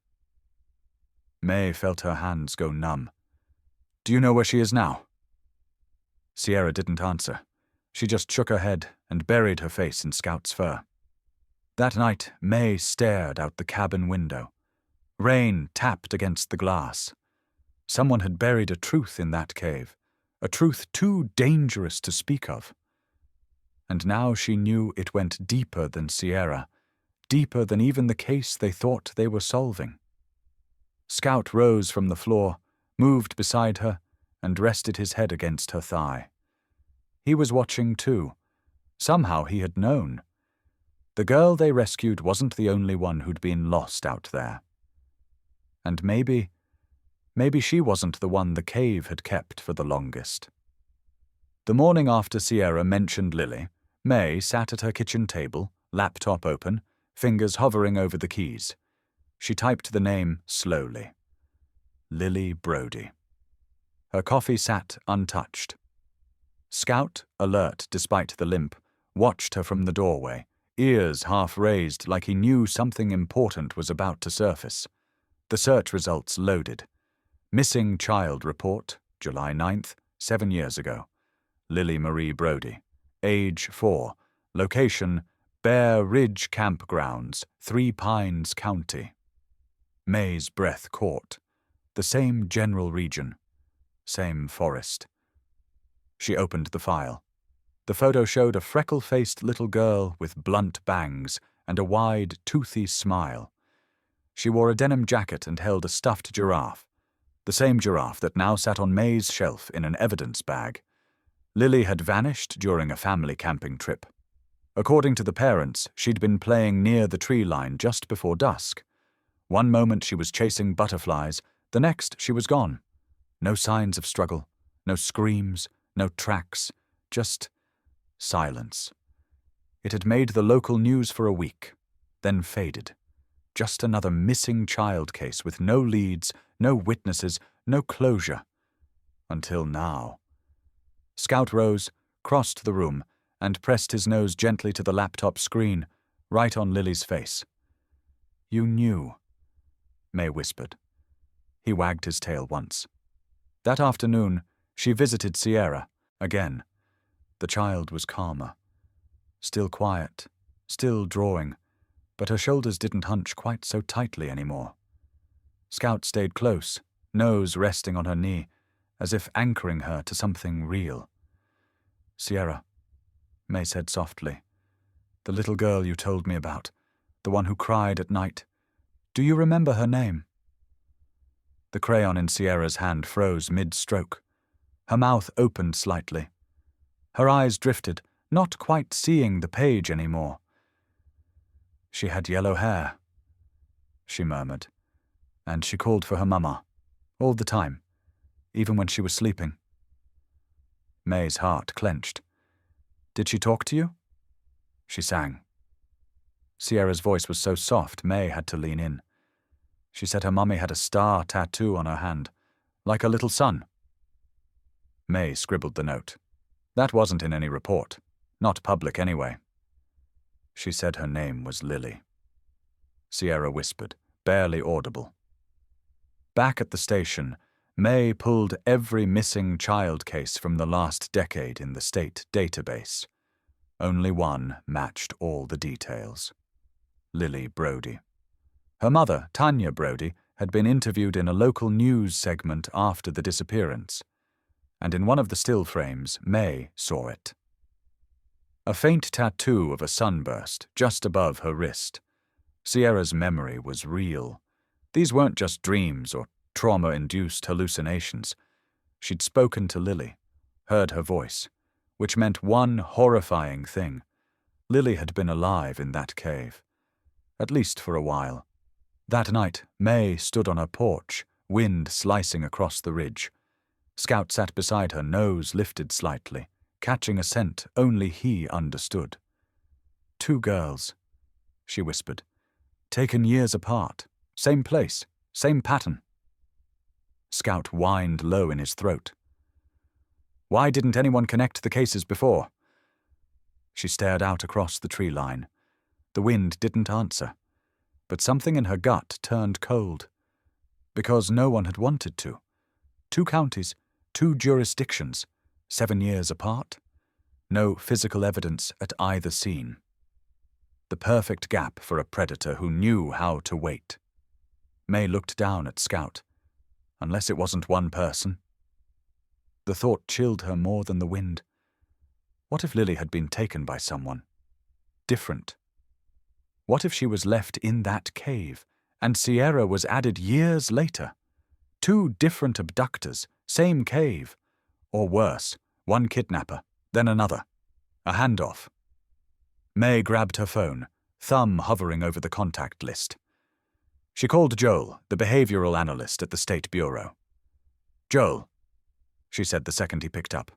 May felt her hands go numb. Do you know where she is now? Sierra didn't answer. She just shook her head and buried her face in Scout's fur. That night, May stared out the cabin window. Rain tapped against the glass. Someone had buried a truth in that cave, a truth too dangerous to speak of. And now she knew it went deeper than Sierra, deeper than even the case they thought they were solving. Scout rose from the floor, moved beside her, and rested his head against her thigh. He was watching too. Somehow he had known. The girl they rescued wasn't the only one who'd been lost out there. And maybe she wasn't the one the cave had kept for the longest. The morning after Sierra mentioned Lily, May sat at her kitchen table, laptop open, fingers hovering over the keys. She typed the name slowly. Lily Brody. Her coffee sat untouched. Scout, alert despite the limp, watched her from the doorway, ears half raised like he knew something important was about to surface. The search results loaded. Missing child report, July 9th, 7 years ago. Lily Marie Brody. Age 4. Location, Bear Ridge Campgrounds, Three Pines County. May's breath caught. The same general region. Same forest. She opened the file. The photo showed a freckle-faced little girl with blunt bangs and a wide, toothy smile. She wore a denim jacket and held a stuffed giraffe, the same giraffe that now sat on May's shelf in an evidence bag. Lily had vanished during a family camping trip. According to the parents, she'd been playing near the tree line just before dusk. One moment she was chasing butterflies, the next she was gone. No signs of struggle, no screams, no tracks, just silence. It had made the local news for a week, then faded. Just another missing child case with no leads, no witnesses, no closure. Until now. Scout rose, crossed the room, and pressed his nose gently to the laptop screen, right on Lily's face. You knew, May whispered. He wagged his tail once. That afternoon, she visited Sierra, again. The child was calmer. Still quiet, still drawing, but her shoulders didn't hunch quite so tightly anymore. Scout stayed close, nose resting on her knee, as if anchoring her to something real. Sierra, May said softly. The little girl you told me about, the one who cried at night. Do you remember her name? The crayon in Sierra's hand froze mid-stroke. Her mouth opened slightly. Her eyes drifted, not quite seeing the page anymore. She had yellow hair, she murmured, and she called for her mama, all the time, even when she was sleeping. May's heart clenched. Did she talk to you? She sang. Sierra's voice was so soft, May had to lean in. She said her mummy had a star tattoo on her hand, like a little sun. May scribbled the note. That wasn't in any report, not public anyway. She said her name was Lily. Sierra whispered, barely audible. Back at the station, May pulled every missing child case from the last decade in the state database. Only one matched all the details. Lily Brody. Her mother, Tanya Brody, had been interviewed in a local news segment after the disappearance, and in one of the still frames, May saw it. A faint tattoo of a sunburst just above her wrist. Sierra's memory was real. These weren't just dreams or trauma-induced hallucinations. She'd spoken to Lily, heard her voice, which meant one horrifying thing. Lily had been alive in that cave, at least for a while. That night, May stood on her porch, wind slicing across the ridge. Scout sat beside her, nose lifted slightly, catching a scent only he understood. 2 girls, she whispered, taken years apart, same place, same pattern. Scout whined low in his throat. Why didn't anyone connect the cases before? She stared out across the tree line. The wind didn't answer. but something in her gut turned cold. Because no one had wanted to. 2 counties, 2 jurisdictions, 7 years apart. No physical evidence at either scene. The perfect gap for a predator who knew how to wait. May looked down at Scout. Unless it wasn't one person. The thought chilled her more than the wind. What if Lily had been taken by someone? Different. What if she was left in that cave, and Sierra was added years later? 2 different abductors, same cave. Or worse, one kidnapper, then another. A handoff. May grabbed her phone, thumb hovering over the contact list. She called Joel, the behavioral analyst at the State Bureau. "Joel," she said the second he picked up,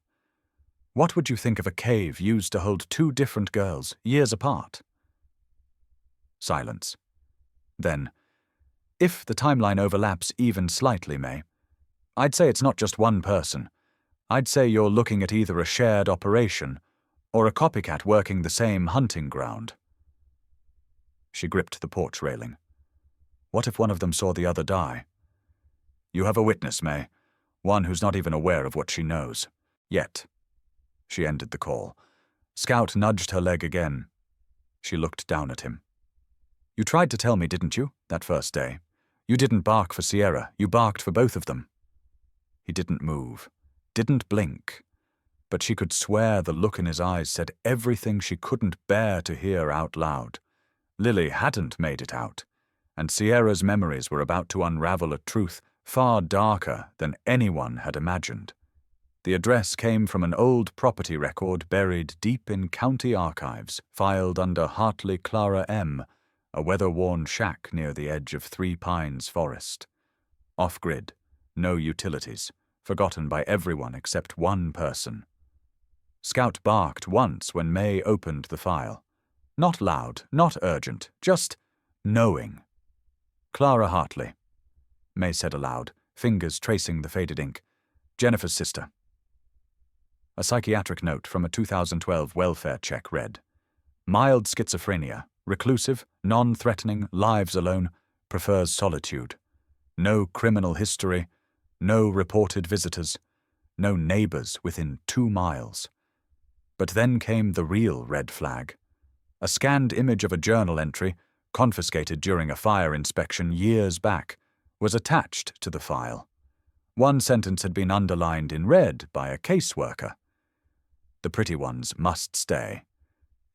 "what would you think of a cave used to hold 2 different girls, years apart?" Silence. Then, "If the timeline overlaps even slightly, May, I'd say it's not just one person. I'd say you're looking at either a shared operation or a copycat working the same hunting ground." She gripped the porch railing. What if one of them saw the other die? "You have a witness, May. One who's not even aware of what she knows. Yet." She ended the call. Scout nudged her leg again. She looked down at him. "You tried to tell me, didn't you, that first day? You didn't bark for Sierra. You barked for both of them." He didn't move. Didn't blink. But she could swear the look in his eyes said everything she couldn't bear to hear out loud. Lily hadn't made it out. And Sierra's memories were about to unravel a truth far darker than anyone had imagined. The address came from an old property record buried deep in county archives, filed under Hartley Clara M., a weather-worn shack near the edge of Three Pines Forest. Off-grid, no utilities, forgotten by everyone except one person. Scout barked once when May opened the file. Not loud, not urgent, just knowing. "Clara Hartley," May said aloud, fingers tracing the faded ink. "Jennifer's sister." A psychiatric note from a 2012 welfare check read, "Mild schizophrenia, reclusive, non-threatening, lives alone, prefers solitude. No criminal history, no reported visitors, no neighbors within 2 miles. But then came the real red flag. A scanned image of a journal entry, confiscated during a fire inspection years back, was attached to the file. One sentence had been underlined in red by a caseworker. The pretty ones must stay.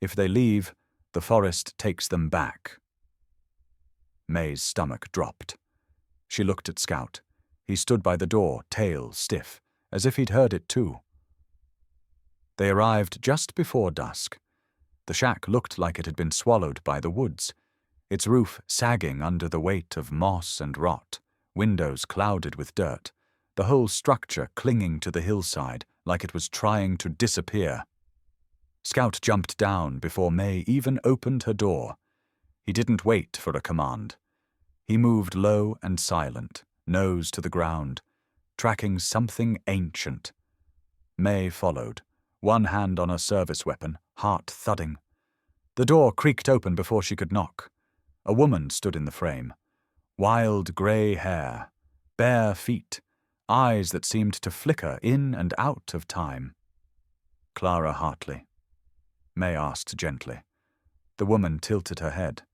If they leave, the forest takes them back. May's stomach dropped. She looked at Scout. He stood by the door, tail stiff, as if he'd heard it too. They arrived just before dusk. The shack looked like it had been swallowed by the woods, its roof sagging under the weight of moss and rot, windows clouded with dirt, the whole structure clinging to the hillside like it was trying to disappear. Scout jumped down before May even opened her door. He didn't wait for a command. He moved low and silent, nose to the ground, tracking something ancient. May followed, one hand on her service weapon, heart thudding. The door creaked open before she could knock. A woman stood in the frame. Wild grey hair, bare feet, eyes that seemed to flicker in and out of time. "Clara Hartley?" May asked gently. The woman tilted her head.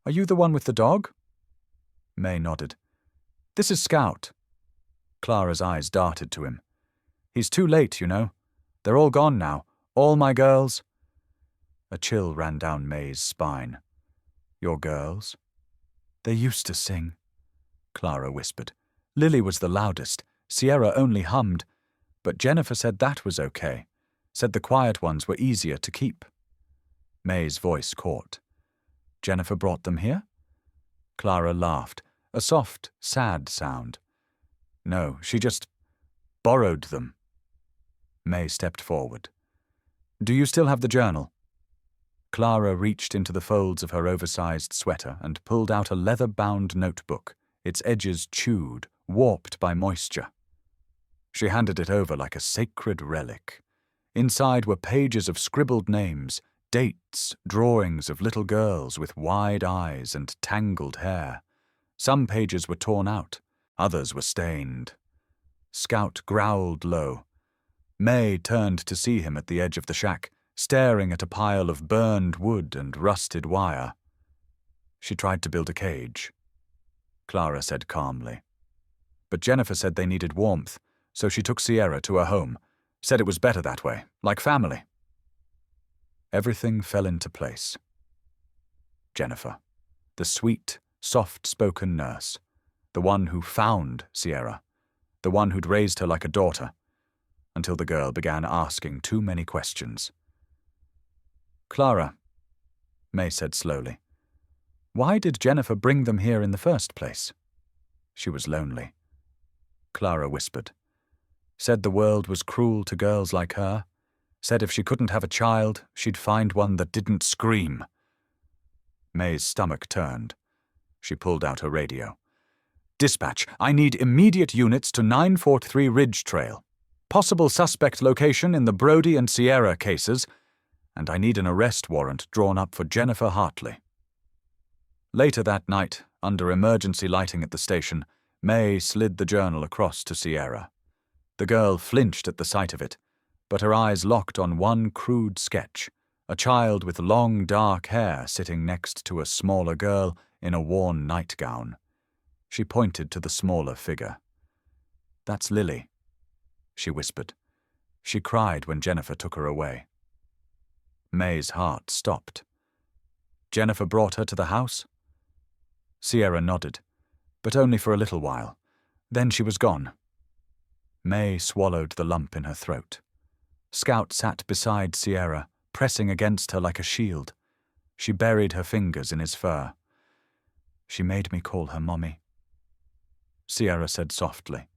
"Are you the one with the dog?" May nodded. "This is Scout." Clara's eyes darted to him. "He's too late, you know. They're all gone now. All my girls." A chill ran down May's spine. "Your girls?" "They used to sing," Clara whispered. "Lily was the loudest. Sierra only hummed. But Jennifer said that was okay. Said the quiet ones were easier to keep." May's voice caught. "Jennifer brought them here?" Clara laughed, a soft, sad sound. "No, she just borrowed them." May stepped forward. "Do you still have the journal?" Clara reached into the folds of her oversized sweater and pulled out a leather-bound notebook, its edges chewed, warped by moisture. She handed it over like a sacred relic. Inside were pages of scribbled names, Dates, drawings of little girls with wide eyes and tangled hair. Some pages were torn out, others were stained. Scout growled low. May turned to see him at the edge of the shack, staring at a pile of burned wood and rusted wire. She tried to build a cage, Clara said calmly. But Jennifer said they needed warmth, so she took Sierra to her home, said it was better that way, like family. Everything fell into place. Jennifer, the sweet, soft-spoken nurse, the one who found Sierra, the one who'd raised her like a daughter, until the girl began asking too many questions. Clara, May said slowly, why did Jennifer bring them here in the first place? She was lonely. Clara whispered. Said the world was cruel to girls like her. Said if she couldn't have a child, she'd find one that didn't scream. May's stomach turned. She pulled out her radio. Dispatch, I need immediate units to 943 Ridge Trail. Possible suspect location in the Brody and Sierra cases, and I need an arrest warrant drawn up for Jennifer Hartley. Later that night, under emergency lighting at the station, May slid the journal across to Sierra. The girl flinched at the sight of it, but her eyes locked on one crude sketch, a child with long dark hair sitting next to a smaller girl in a worn nightgown. She pointed to the smaller figure. That's Lily, she whispered. She cried when Jennifer took her away. May's heart stopped. Jennifer brought her to the house? Sierra nodded, but only for a little while. Then she was gone. May swallowed the lump in her throat. Scout sat beside Sierra, pressing against her like a shield. She buried her fingers in his fur. She made me call her Mommy, Sierra said softly.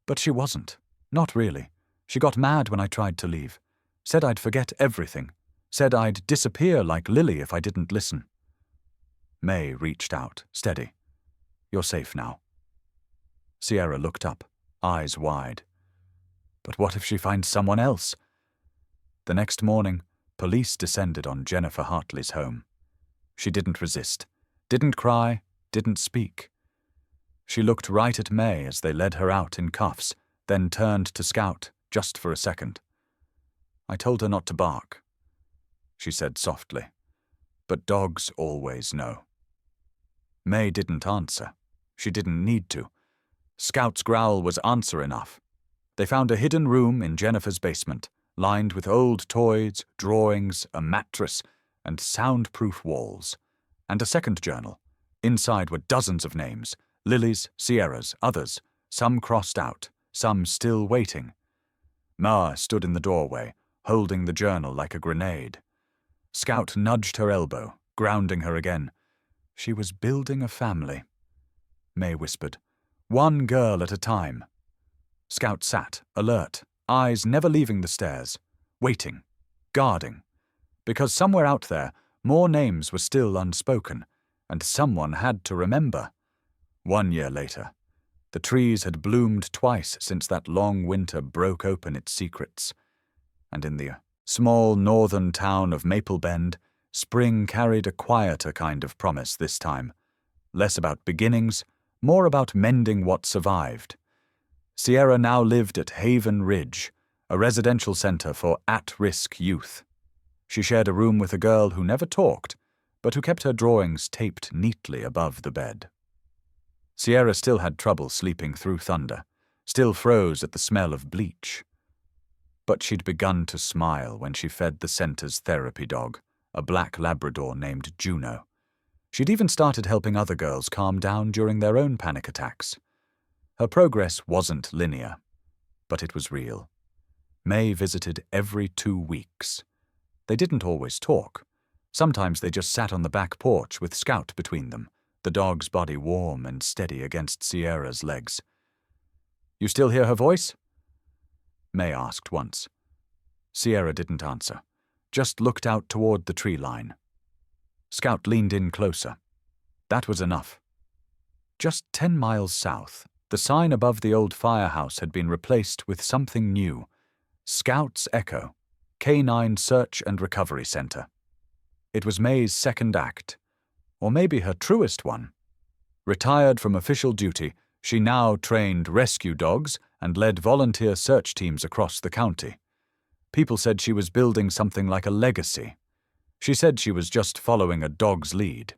But she wasn't. Not really. She got mad when I tried to leave. Said I'd forget everything. Said I'd disappear like Lily if I didn't listen. May reached out, steady. You're safe now. Sierra looked up, eyes wide. But what if she finds someone else? The next morning, police descended on Jennifer Hartley's home. She didn't resist, didn't cry, didn't speak. She looked right at May as they led her out in cuffs, then turned to Scout, just for a second. I told her not to bark, she said softly. But dogs always know. May didn't answer. She didn't need to. Scout's growl was answer enough. They found a hidden room in Jennifer's basement, lined with old toys, drawings, a mattress, and soundproof walls. And a second journal. Inside were dozens of names, Lily's, Sierra's, others, some crossed out, some still waiting. Ma stood in the doorway, holding the journal like a grenade. Scout nudged her elbow, grounding her again. She was building a family, May whispered. One girl at a time. Scout sat, alert, eyes never leaving the stairs, waiting, guarding. Because somewhere out there, more names were still unspoken, and someone had to remember. 1 year later, the trees had bloomed twice since that long winter broke open its secrets. And in the small northern town of Maple Bend, spring carried a quieter kind of promise this time. Less about beginnings, more about mending what survived. Sierra now lived at Haven Ridge, a residential center for at-risk youth. She shared a room with a girl who never talked, but who kept her drawings taped neatly above the bed. Sierra still had trouble sleeping through thunder, still froze at the smell of bleach. But she'd begun to smile when she fed the center's therapy dog, a black Labrador named Juno. She'd even started helping other girls calm down during their own panic attacks. Her progress wasn't linear, but it was real. May visited every 2 weeks. They didn't always talk. Sometimes they just sat on the back porch with Scout between them, the dog's body warm and steady against Sierra's legs. You still hear her voice? May asked once. Sierra didn't answer, just looked out toward the tree line. Scout leaned in closer. That was enough. Just 10 miles south, the sign above the old firehouse had been replaced with something new. Scout's Echo, Canine Search and Recovery Center. It was May's second act, or maybe her truest one. Retired from official duty, she now trained rescue dogs and led volunteer search teams across the county. People said she was building something like a legacy. She said she was just following a dog's lead.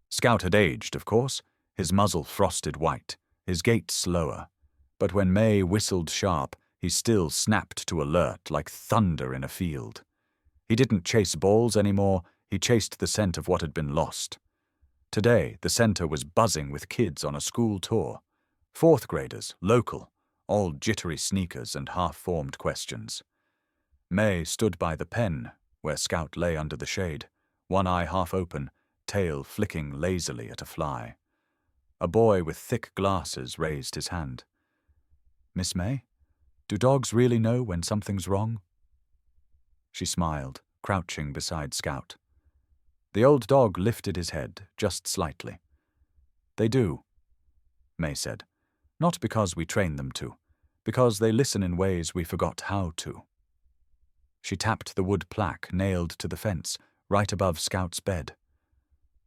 Scout had aged, of course, his muzzle frosted white, his gait slower. But when May whistled sharp, he still snapped to alert like thunder in a field. He didn't chase balls anymore, he chased the scent of what had been lost. Today, the center was buzzing with kids on a school tour. Fourth graders, local, all jittery sneakers and half-formed questions. May stood by the pen, where Scout lay under the shade, one eye half open, tail flicking lazily at a fly. A boy with thick glasses raised his hand. "Miss May, do dogs really know when something's wrong?" She smiled, crouching beside Scout. The old dog lifted his head, just slightly. "They do," May said. "Not because we train them to, because they listen in ways we forgot how to." She tapped the wood plaque nailed to the fence, right above Scout's bed.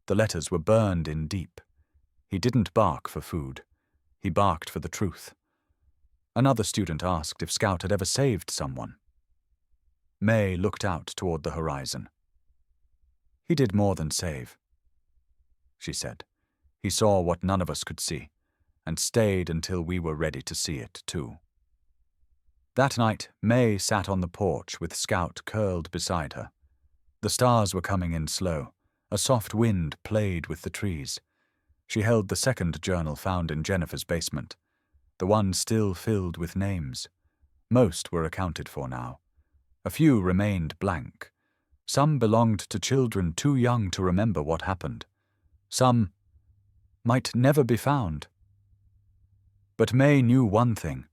The letters were burned in deep. He didn't bark for food. He barked for the truth. Another student asked if Scout had ever saved someone. May looked out toward the horizon. "He did more than save," she said. "He saw what none of us could see, and stayed until we were ready to see it, too." That night, May sat on the porch with Scout curled beside her. The stars were coming in slow. A soft wind played with the trees. She held the second journal found in Jennifer's basement, the one still filled with names. Most were accounted for now. A few remained blank. Some belonged to children too young to remember what happened. Some might never be found. But May knew one thing.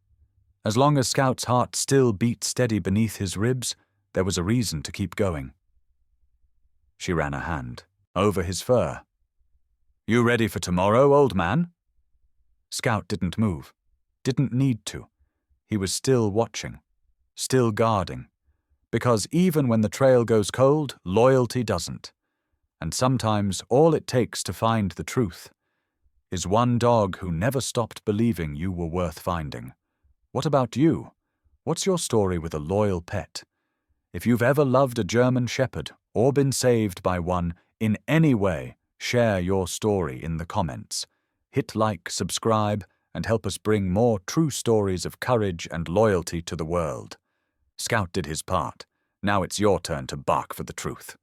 As long as Scout's heart still beat steady beneath his ribs, there was a reason to keep going. She ran a hand over his fur. "You ready for tomorrow, old man?" Scout didn't move. Didn't need to. He was still watching, still guarding. Because even when the trail goes cold, loyalty doesn't. And sometimes all it takes to find the truth is one dog who never stopped believing you were worth finding. What about you? What's your story with a loyal pet? If you've ever loved a German Shepherd or been saved by one in any way, share your story in the comments. Hit like, subscribe, and help us bring more true stories of courage and loyalty to the world. Scout did his part. Now it's your turn to bark for the truth.